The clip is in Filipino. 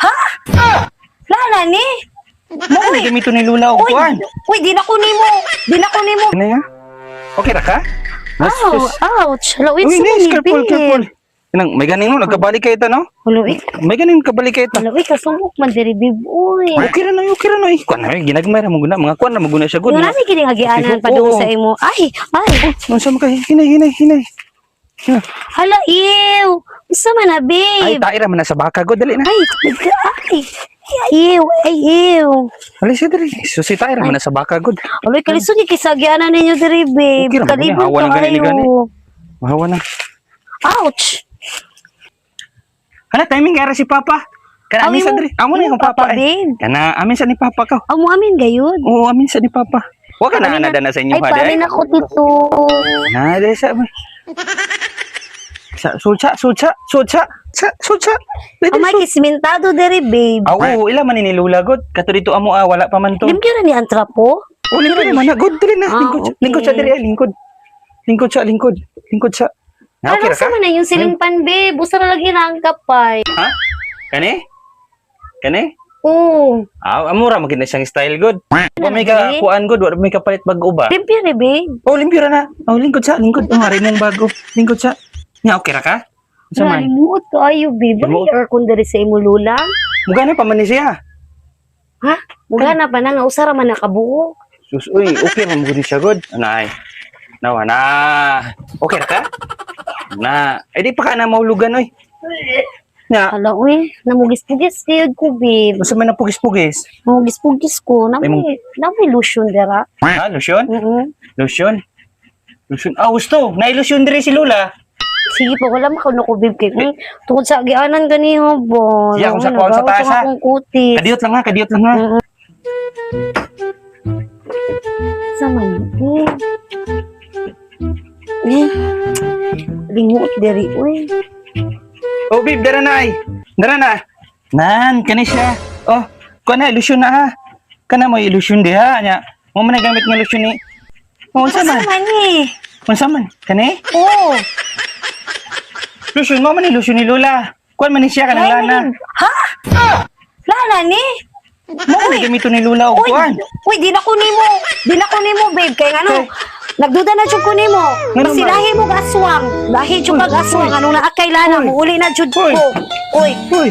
Ha? Lala ni? Mo ni gamito ni Lula og Uy, kuan. uy, di na ko nimo. Di na ko nimo. Ano ya? Okay ra ka? Ouch. Hala, wait, Uy, sa Nis, mga careful, careful. Nang may ganing mo nagkabalik kay ta no? Hala, wait. May ganing kabalik kay ta. Hala, wait, kasumok man diri, babe. Uy. Okay ra na, okay ra na. Kuan na, ginagmay ra mo guna, mga kuan na mo guna siya gud. Yung nami kining hagianan Okay, pa doon oo. sa imo. Ay, ay. Unsa man kay hinay. Hala, ew. Isa man na, Ay, babe. taira man na sa baka gud dali na. Ay, ew. Ay, ew. Alis dali. Susi taira man na sa baka gud. Aloy, kalisod niya kisa hagianan ninyo diri, babe. Okay ra, Kalibon hawa ng gani, kayo. gani. Mahawa na. Ouch. Hala, timing kaya si Papa. Kana amin sa diri. Amo na yung Papa eh. babe. Kana amin sa ni Papa ka. Amo amin gayud. Oo, amin sa ni Papa. Wa ka na anada na sa inyo Ay, ha pamin day. ako dito. Na day sa. Sucha. Amay kismentado diri, babe. Oo, ila man ni Lula god. Kato dito amo wala pa man to. Limpyo na ni Antrapo. Oh, lingkod man na. Good diri na. Ah, Lingkod. okay. Lingkod sa diri ay lingkod. Lingkod sa. Na okay Ano ra ka? sa man na yung silingpan, babe? Busa na lagi na ang kapay. Ha? Kani? Oo. Amura magina siyang style good. Wa may ka kuan good, wa may ka palit bago ba? Limpyo ni, babe. Oh, limpyo ra na. Oh, lingkod. Umari mong bago. Lingkod sa. Nya okay ra ka? Sa man. Nalimuot ko ayo, babe. Limuot? Ay, aircon diri sa imo lula. Mugana pa man ni siya. Ha? Muga na pa na nga usara man nakabuo. Sus, uy, okay man mo siya good. Anay. Nawa na. Okay ra ka? Na, di pa ka na maulugan oy. Nya, Hala, uy. Namugis-pugis kayod ko, babe. usa man na pugis-pugis. Namugis-pugis ko. Ay, mo- Namoy lotion dira. Ha, lotion? Oo. Lotion. Gusto. Na-ilusyon diri si Lula. Sige po, wala makauno ko, babe. Kay, tungkol sa agianan ganiho, bo. Siya, kung sa kuwan sa taas, ha? akong kutis. Kadiyot lang ha. Sa man, linguot diri, uy. Oh, babe, dara na ay. Dara na. Nan, kani siya. Oh, kana ilusyon na ha. Kana mo ilusyon di ha. Nya, mo man na gamit nga ilusyon ni. Oh, unsa man? man eh? Unsa man? Kani? Oo. Ilusyon mo man ilusyon ni Lula. Kuan man ni siya kanang lana. Ha? Lana ni? Mo man gamito ni Lula og Uy, kuan. uy, di na ko nimo, babe. Kaya ano, nagduda na jud ko nimo. Ngano Kasi man? lahi mo aswang. Lahi jud kag aswang. Anong naakay lana mo, uli na jud ko. Uy. Uy, Uy,